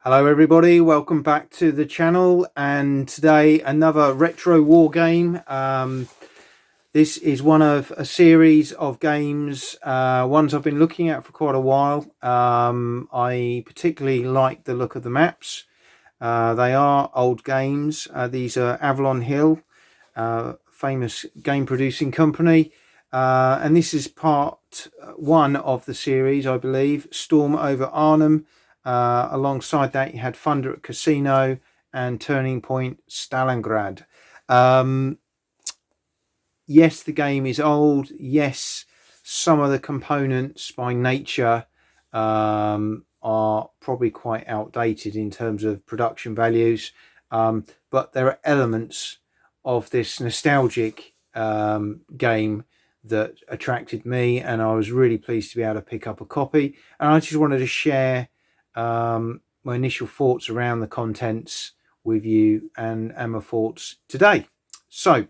Hello everybody, welcome back to the channel, and today another retro war game. This is one of a series of games, ones I've been looking at for quite a while. I particularly like the look of the maps. They are old games. These are Avalon Hill, famous game producing company, and this is part one of the series, I believe. Storm over Arnhem. Alongside that, you had Thunder at Casino and Turning Point Stalingrad. Yes, the game is old. Yes, some of the components by nature are probably quite outdated in terms of production values, but there are elements of this nostalgic game that attracted me, and I was really pleased to be able to pick up a copy. And I just wanted to share my initial thoughts around the contents with you and my thoughts today. So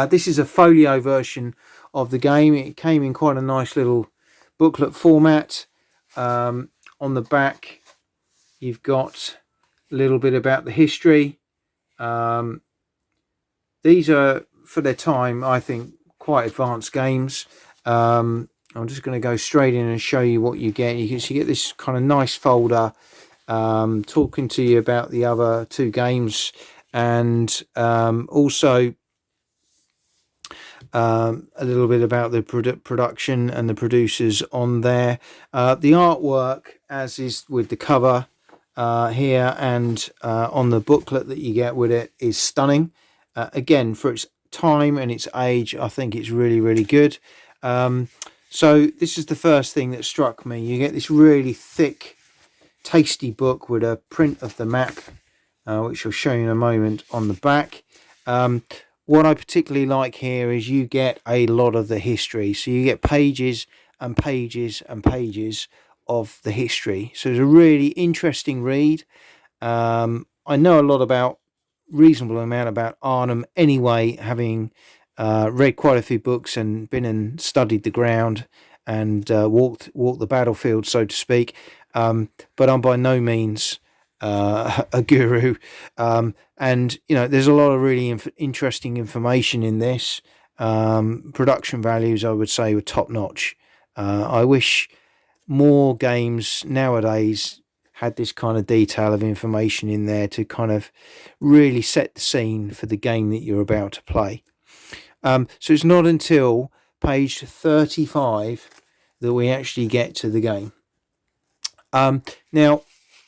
this is a folio version of the game. It came in quite a nice little booklet format. On the back you've got a little bit about the history. These are, for their time, I think, quite advanced games. I'm just going to go straight in and show you what you get. You get this kind of nice folder talking to you about the other two games, and also a little bit about the production and the producers on there. The artwork, as is with the cover here and on the booklet that you get with it, is stunning. Again, for its time and its age, I think it's really, really good. So this is the first thing that struck me. You get this really thick, tasty book with a print of the map, which I'll show you in a moment, on the back. What I particularly like here is you get a lot of the history. So you get pages and pages and pages of the history. So it's a really interesting read. I know a lot about, reasonable amount about Arnhem anyway, having read quite a few books and been and studied the ground and walked the battlefield, so to speak. But I'm by no means a guru. And there's a lot of really interesting information in this. Production values, I would say, were top notch. I wish more games nowadays had this kind of detail of information in there to kind of really set the scene for the game that you're about to play. So it's not until page 35 that we actually get to the game. Now,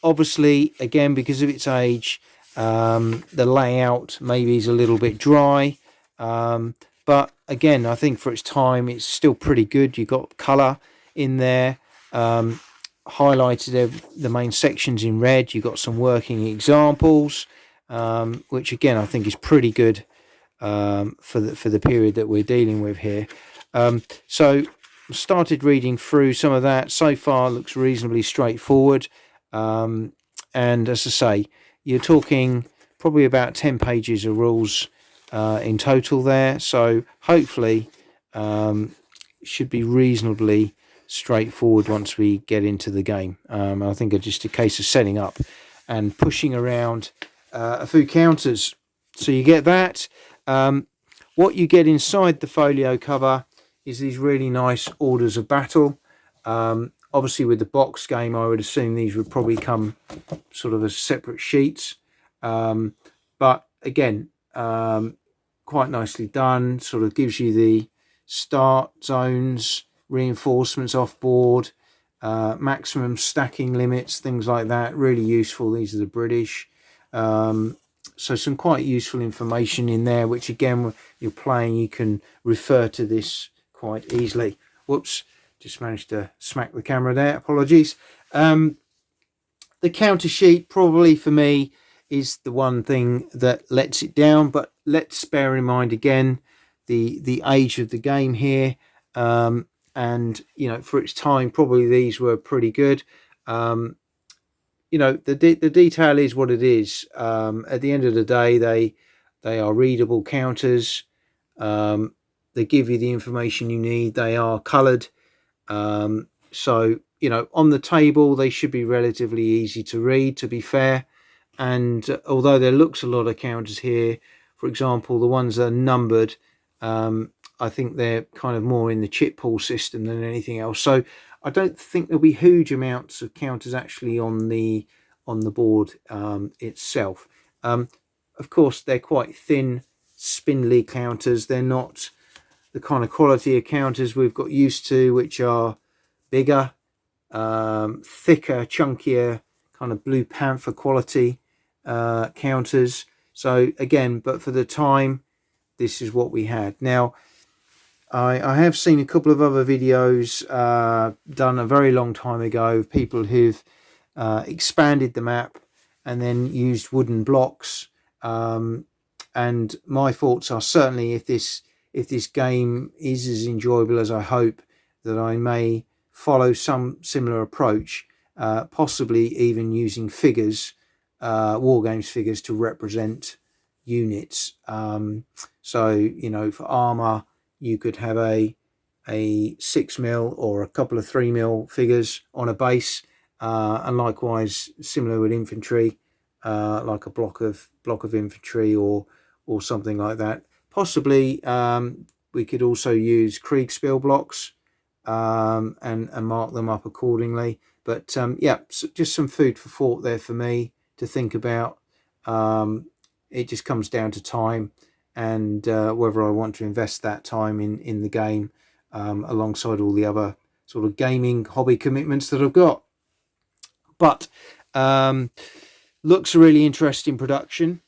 obviously, again, because of its age, the layout maybe is a little bit dry. But again, I think for its time, it's still pretty good. You've got colour in there. Highlighted the main sections in red. You've got some working examples, which again I think is pretty good for the period that we're dealing with here. So started reading through some of that. So far looks reasonably straightforward, and as I say, you're talking probably about 10 pages of rules in total there, so hopefully should be reasonably straightforward once we get into the game. I think it's just a case of setting up and pushing around a few counters. So you get that. What you get inside the folio cover is these really nice orders of battle. Obviously with the box game, I would assume these would probably come sort of as separate sheets, but again, quite nicely done. Sort of gives you the start zones, reinforcements off board, maximum stacking limits, things like that. Really useful. These are the British. So some quite useful information in there, which again, when you're playing, you can refer to this quite easily. Whoops, just managed to smack the camera there, apologies. The counter sheet probably for me is the one thing that lets it down, but let's bear in mind again the age of the game here, and for its time probably these were pretty good. The detail is what it is. At the end of the day, they are readable counters. They give you the information you need. They are coloured, so you know, on the table they should be relatively easy to read, to be fair. And although there looks a lot of counters here, for example, the ones that are numbered, I think they're kind of more in the chip pool system than anything else. So I don't think there'll be huge amounts of counters actually on the board itself. Of course, they're quite thin, spindly counters. They're not the kind of quality of counters we've got used to, which are bigger, thicker, chunkier, kind of Blue Panther quality counters. So again, but for the time, this is what we had. Now, I have seen a couple of other videos done a very long time ago of people who've expanded the map and then used wooden blocks. And my thoughts are, certainly if this game is as enjoyable as I hope, that I may follow some similar approach, possibly even using figures, wargames figures, to represent units. So, you know, for armor, you could have a 6mm or a couple of 3mm figures on a base, and likewise similar with infantry, like a block of infantry or something like that. Possibly we could also use Kriegspiel blocks and mark them up accordingly. But yeah, so just some food for thought there for me to think about. It just comes down to time and whether I want to invest that time in the game alongside all the other sort of gaming hobby commitments that I've got. But looks a really interesting production.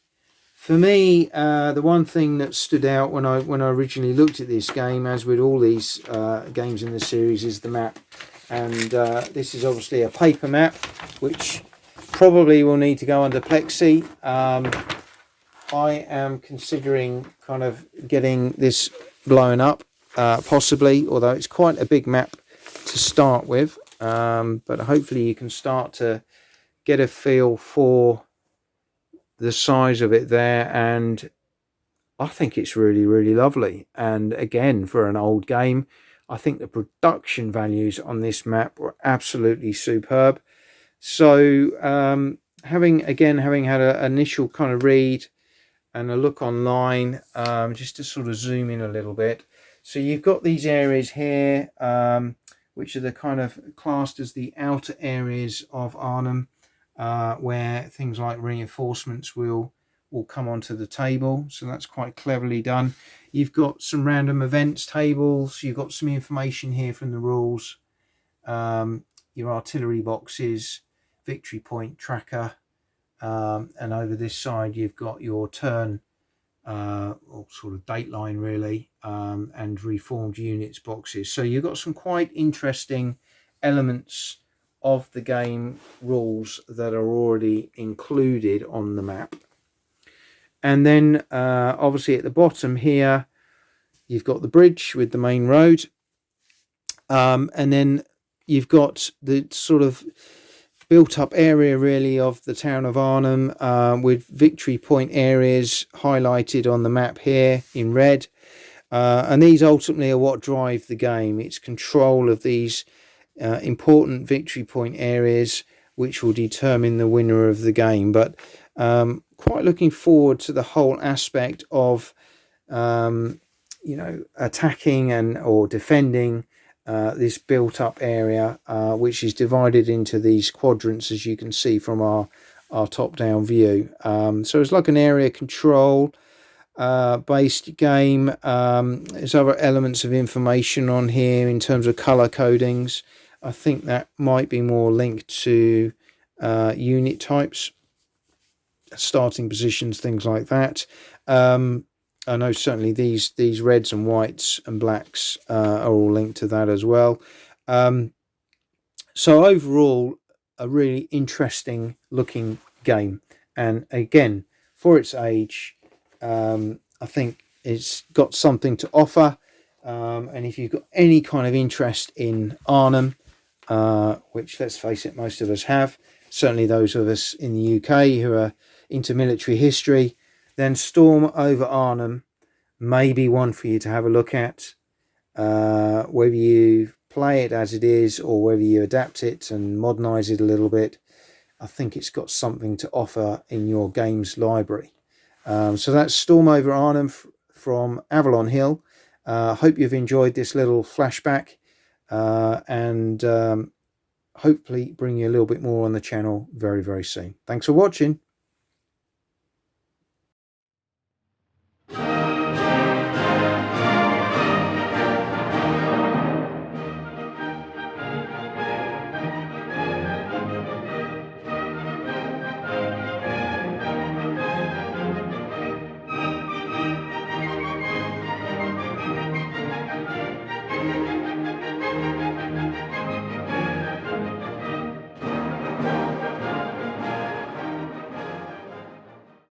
For me, the one thing that stood out when I originally looked at this game, as with all these games in the series, is the map. And this is obviously a paper map, which probably will need to go under plexi. I am considering kind of getting this blown up, possibly, although it's quite a big map to start with. But hopefully you can start to get a feel for the size of it there, and I think it's really, really lovely. And again, for an old game, I think the production values on this map were absolutely superb. So having had an initial kind of read and a look online, just to sort of zoom in a little bit. So you've got these areas here, which are the kind of classed as the outer areas of Arnhem, where things like reinforcements will come onto the table. So that's quite cleverly done. You've got some random events tables. You've got some information here from the rules, your artillery boxes, victory point tracker, and over this side you've got your turn or sort of dateline really, and reformed units boxes. So you've got some quite interesting elements of the game rules that are already included on the map. And then obviously at the bottom here you've got the bridge with the main road, and then you've got the sort of built up area really of the town of Arnhem, with victory point areas highlighted on the map here in red, and these ultimately are what drive the game. It's control of these important victory point areas which will determine the winner of the game. But quite looking forward to the whole aspect of attacking or defending this built up area, which is divided into these quadrants, as you can see from our top down view. So it's like an area control based game. There's other elements of information on here in terms of color codings. I think that might be more linked to unit types, starting positions, things like that. I know certainly these reds and whites and blacks are all linked to that as well. So overall, a really interesting looking game, and again, for its age, I think it's got something to offer. And if you've got any kind of interest in Arnhem, which, let's face it, most of us have, certainly those of us in the UK who are into military history, then Storm over Arnhem may be one for you to have a look at. Whether you've play it as it is or whether you adapt it and modernize it a little bit, I think it's got something to offer in your games library. So that's Storm over Arnhem from Avalon Hill. Hope you've enjoyed this little flashback, and hopefully bring you a little bit more on the channel very, very soon. Thanks for watching.